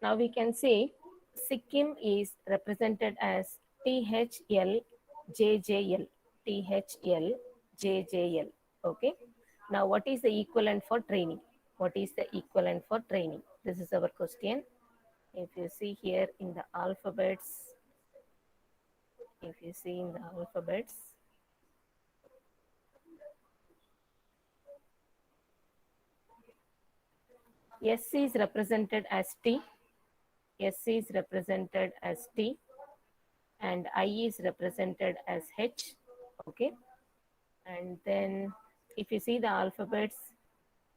Now we can see Sikkim is represented as THLJJL. THLJJL. Okay. Now what is the equivalent for training? What is the equivalent for training? This is our question. If you see here in the alphabets, if you see in the alphabets, S is represented as T, S is represented as T, and I is represented as H. Okay. And then if you see the alphabets,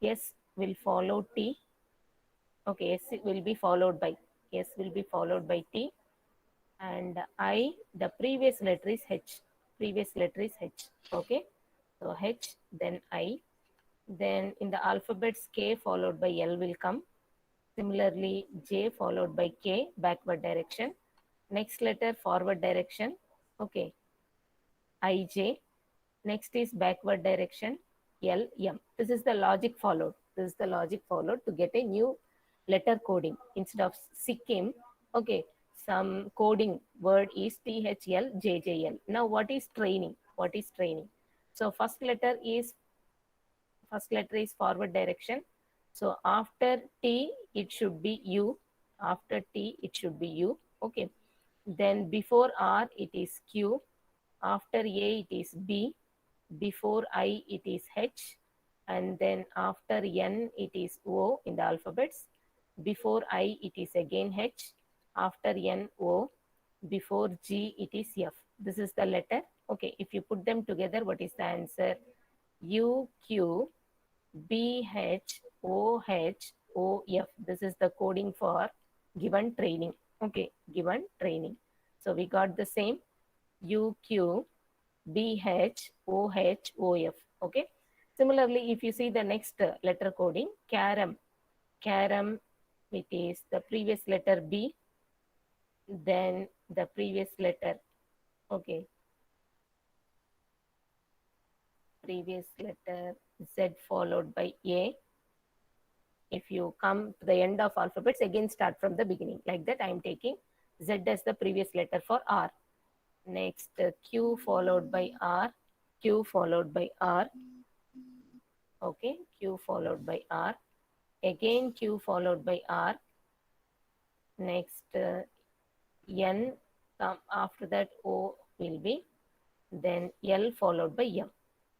S will follow T. Okay, S will be followed by T, and I, the previous letter is H. Previous letter is H. Okay, so H, then I. Then in the alphabets, K followed by L will come. Similarly, J followed by K, backward direction. Next letter, forward direction. Okay, IJ. Next is backward direction, LM. This is the logic followed. This is the logic followed to get a new letter coding. Instead of Sikkim, okay, some coding word is THLJJL. Now what is training? What is training? So first letter is forward direction. So after T, it should be U. After T, it should be U. Okay. Then before R, it is Q. After A, it is B. Before I, it is H. And then after N, it is O in the alphabets. Before I, it is again H. After N, O. Before G, it is F. This is the letter. Okay, if you put them together, what is the answer? U, Q, B, H, O, H, O, F. This is the coding for given training. Okay, given training. So we got the same U, Q, B, H, O, H, O, F. Okay. Similarly, if you see the next letter coding, carom, carom, it is the previous letter B, then the previous letter, okay, previous letter Z followed by A. If you come to the end of alphabets, again start from the beginning. Like that, I am taking Z as the previous letter for R. Next, Q followed by R, Q followed by R. Okay, Q followed by R. Again, Q followed by R. Next, N, after that O will be, then L followed by M.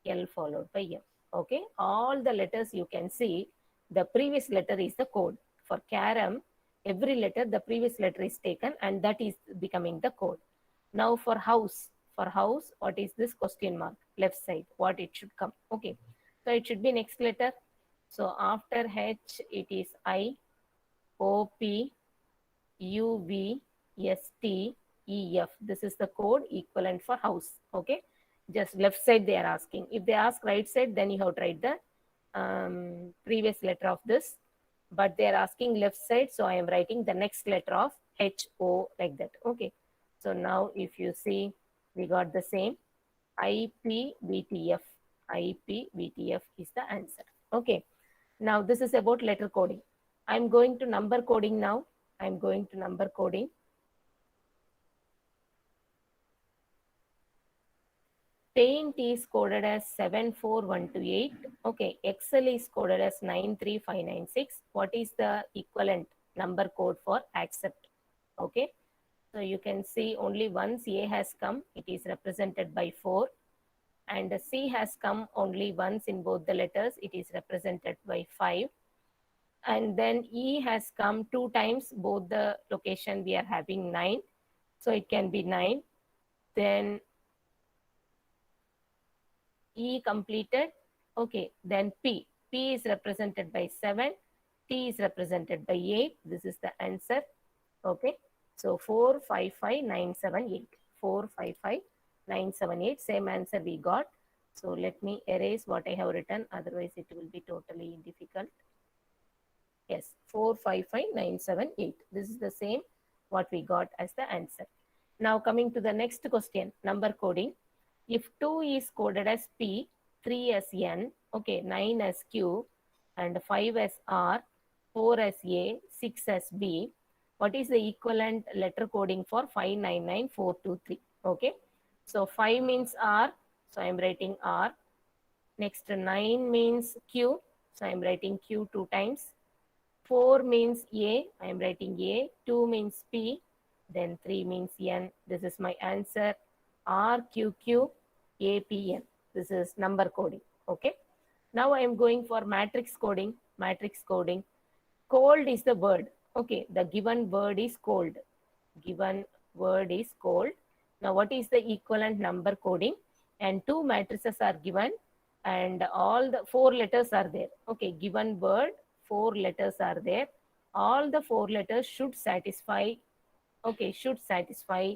L followed by M. Okay, all the letters you can see, the previous letter is the code. For carom, every letter, the previous letter is taken and that is becoming the code. Now for house, what is this question mark? Left side, what it should come. Okay, so it should be next letter. So after H, it is I, O, P, U, V, S, T, E, F. This is the code equivalent for house. Okay, just left side they are asking. If they ask right side, then you have to write the previous letter of this. But they are asking left side, so I am writing the next letter of H, O, like that. Okay, so now if you see, we got the same IPVTF. IPVTF is the answer. Okay, now this is about letter coding. I'm going to number coding now. I'm going to number coding. Paint is coded as 74128. Okay, Excel is coded as 93596. What is the equivalent number code for accept? Okay, so you can see only once A has come, it is represented by 4. And C has come only once in both the letters, it is represented by 5. And then E has come 2 times, both the location we are having 9. So it can be 9. Then E completed. Okay, then P. P is represented by 7. T is represented by 8. This is the answer. Okay, so 4, 5, 5, 9, 7, 8. 4, 5, 5, 9, 7, 8. Same answer we got. So let me erase what I have written. Otherwise, it will be totally difficult. Yes, 4, 5, 5, 9, 7, 8. This is the same what we got as the answer. Now coming to the next question, number coding. If 2 is coded as P, 3 as N, okay, 9 as Q, and 5 as R, 4 as A, 6 as B. What is the equivalent letter coding for 599423? Okay, so 5 means R, so I'm writing R. Next 9 means Q, so I'm writing Q 2 times. 4 means A, I am writing A. 2 means P, then 3 means N. This is my answer. RQQAPN. This is number coding. Okay. Now I am going for matrix coding. Matrix coding. Cold is the word. Okay. The given word is cold. Given word is cold. Now what is the equivalent number coding? And two matrices are given and all the 4 letters are there. Okay. Given word, 4 letters are there. All the 4 letters should satisfy, okay, should satisfy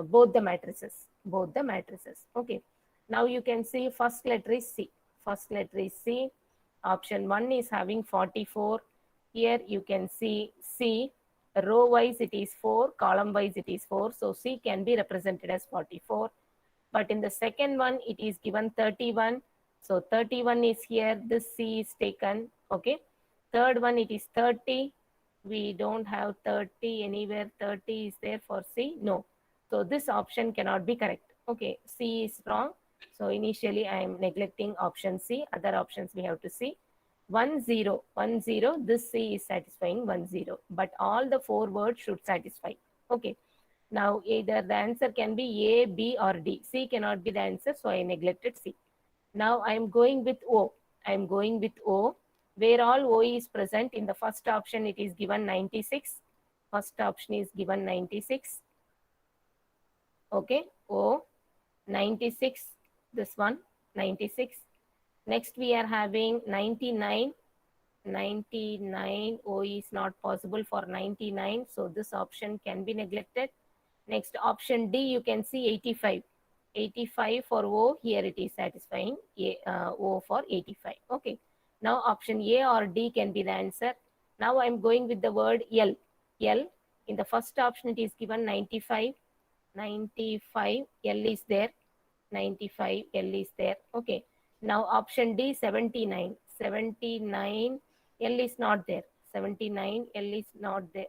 both the matrices. Both the matrices. Okay. Now you can see first letter is C. First letter is C. Option 1 is having 44. Here you can see C. Row wise it is 4, column wise it is 4. So C can be represented as 44. But in the second one, it is given 31. So 31 is here. This C is taken. Okay. Third one, it is 30. We don't have 30 anywhere. 30 is there for C. No. So this option cannot be correct. Okay. C is wrong. So initially I am neglecting option C. Other options we have to see. 1 0 1 0. This C is satisfying 1 0. But all the 4 words should satisfy. Okay. Now either the answer can be A, B or D. C cannot be the answer, so I neglected C. Now I am going with O. I am going with O. Where all O is present, in the first option it is given 96. First option is given 96. Okay, O, 96, this one, 96. Next we are having 99. 99, O is not possible for 99, so this option can be neglected. Next option D, you can see 85. 85 for O, here it is satisfying O for 85. Okay. Now option A or D can be the answer. Now I'm going with the word L. L, in the first option it is given 95. 95, L is there. 95, L is there. Okay. Now option D, 79. 79, L is not there. 79, L is not there.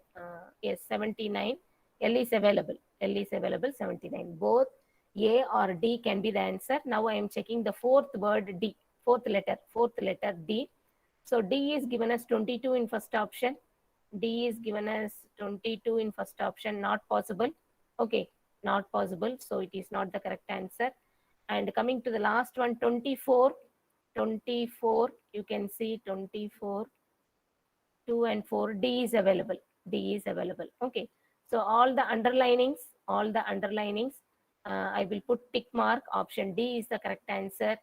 Yes, 79, L is available. L is available, 79. Both A or D can be the answer. Now I am checking the fourth word D, fourth letter D. So D is given as 22 in first option. D is given as 22 in first option, not possible. Okay, not possible. So it is not the correct answer. And coming to the last one, 24. 24, you can see 24. 2 and 4, D is available. D is available. Okay. So all the underlinings, I will put tick mark. Option D is the correct answer.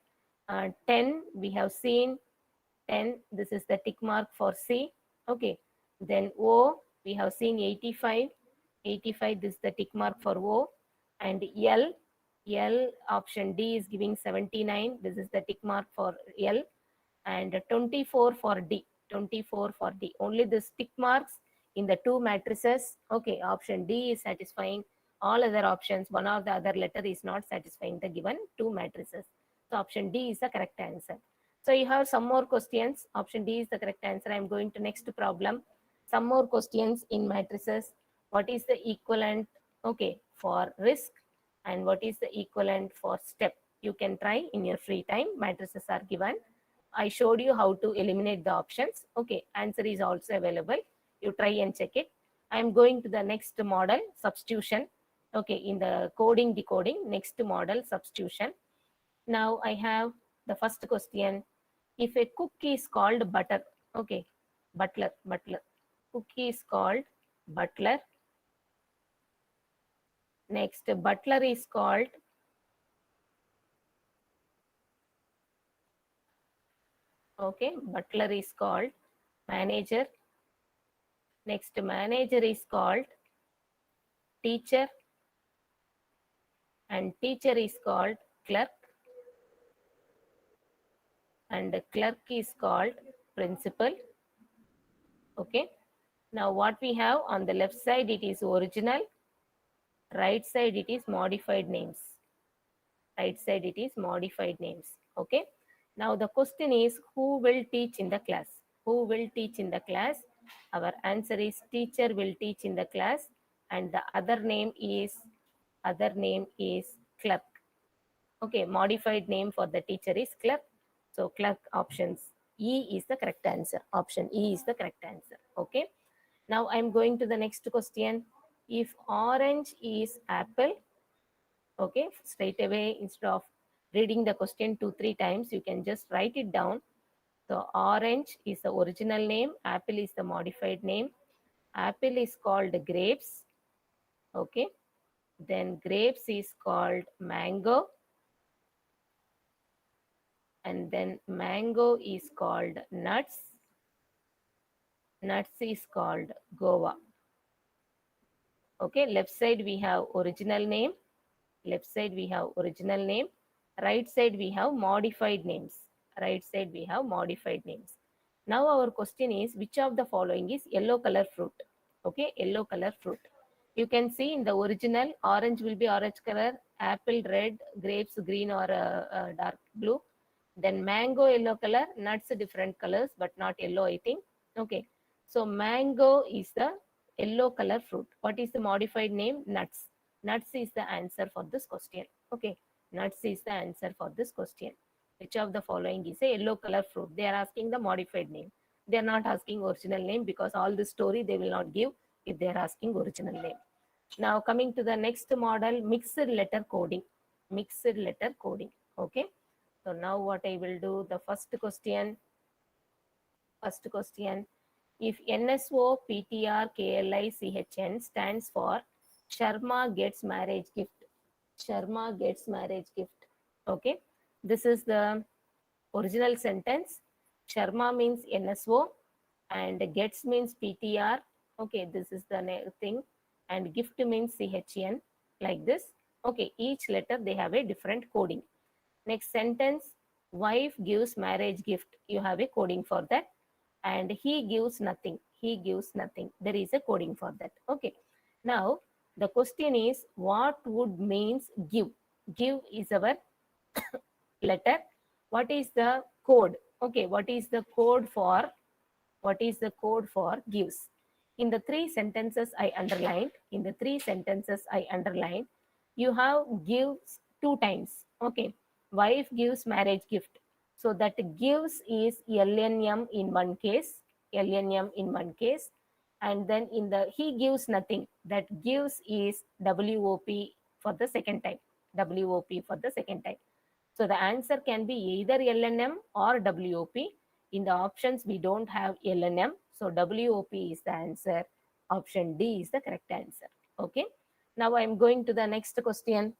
10, we have seen 10. This is the tick mark for C. Okay. Then O, we have seen 85. 85, this is the tick mark for O. And L, option D is giving 79. This is the tick mark for L. And 24 for D. 24 for D. Only the tick marks in the two matrices. Okay, option D is satisfying. All other options, one or the other letter is not satisfying the given two matrices. So option D is the correct answer. So you have some more questions. Option D is the correct answer. I am going to next problem. Some more questions in matrices. What is the equivalent, okay, for risk and what is the equivalent for step? You can try in your free time. Matrices are given. I showed you how to eliminate the options. Okay, answer is also available. You try and check it. I am going to the next model, substitution. Okay, in the coding decoding, next model, substitution. Now I have the first question. If a cook is called butter, okay, butler. Cook is called butler. Next, butler is called butler is called manager. Next, manager is called teacher. And teacher is called clerk. And clerk is called principal. Okay. Now what we have on the left side, it is original. Right side, it is modified names. Right side, it is modified names. Okay. Now the question is, who will teach in the class? Who will teach in the class? Our answer is teacher will teach in the class, and the other name is clerk. Okay, modified name for the teacher is clerk. So clerk, options E is the correct answer. Option E is the correct answer. Okay. Now I'm going to the next question. If orange is apple, okay, straight away instead of reading the question 2-3 times, you can just write it down. So orange is the original name, apple is the modified name. Apple is called grapes. Okay. Then grapes is called mango. And then mango is called nuts. Nuts is called guava. Okay, left side we have original name. Left side we have original name. Right side we have modified names. Right side we have modified names. Now our question is, which of the following is yellow color fruit? Okay, yellow color fruit. You can see in the original, orange will be orange color, apple red, grapes green or dark blue. Then mango yellow color, nuts different colors but not yellow, I think. Okay, so mango is the yellow color fruit. What is the modified name? Nuts. Nuts is the answer for this question. Okay, nuts is the answer for this question. Which of the following is a yellow color fruit? They are asking the modified name. They are not asking original name, because all the story they will not give if they are asking original name. Now coming to the next model, mixed letter coding. Mixed letter coding. Okay. So now what I will do, the first question, if NSOPTRKLICHN stands for Sharma gets marriage gift. Sharma gets marriage gift. Okay. This is the original sentence. Sharma means NSO and gets means PTR. Okay, this is the thing. And gift means CHN, like this. Okay, each letter they have a different coding. Next sentence, wife gives marriage gift. You have a coding for that. And he gives nothing. He gives nothing. There is a coding for that. Okay. Now, the question is, what would means give? Give is our letter. What is the code? Okay, what is the code for gives? In the three sentences I underlined, you have gives 2 times. Okay, wife gives marriage gift. So that gives is LNM in one case, and then in the he gives nothing, that gives is WOP for the second time. So the answer can be either LNM or WOP. In the options, we don't have LNM. So WOP is the answer. Option D is the correct answer. Okay. Now I'm going to the next question.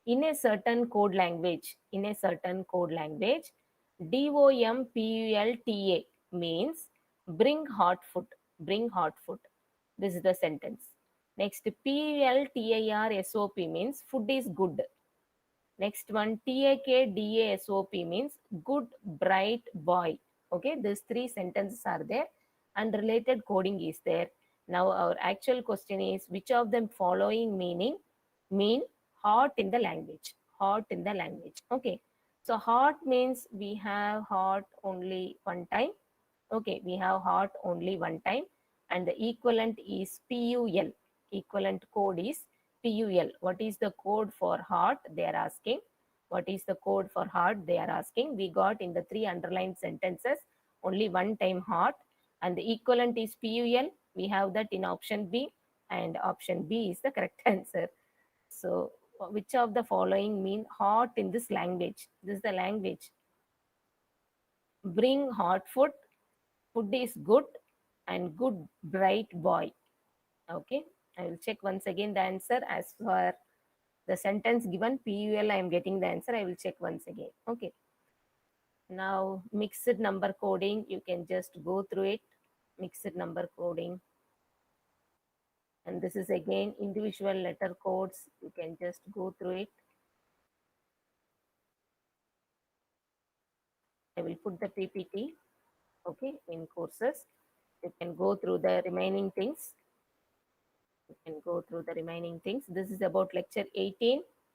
In a certain code language, DOMPULTA means bring hot food. This is the sentence. Next, PULTIRSOP means food is good. Next one, TAKDASOP means good, bright boy. Okay, these three sentences are there and related coding is there. Now our actual question is, which of them following mean hot in the language? Okay, so hot means we have hot only one time. Okay, we have hot only one time, and the equivalent is PUL. Equivalent code is PUL. What is the code for hot? They are asking. What is the code for hot? They are asking. We got in the three underlined sentences only one time hot, and the equivalent is PUL. We have that in option B, and option B is the correct answer. So, which of the following mean hot in this language? This is the language. Bring hot food. Food is good, and good bright boy. Okay, I will check once again the answer. As for the sentence given PUL, I am getting the answer. I will check once again. Okay, now mixed number coding, you can just go through it. Mixed number coding, and this is again individual letter codes. You can just go through it. I will put the PPT, okay, in courses. You can go through the remaining things. This is about lecture 18.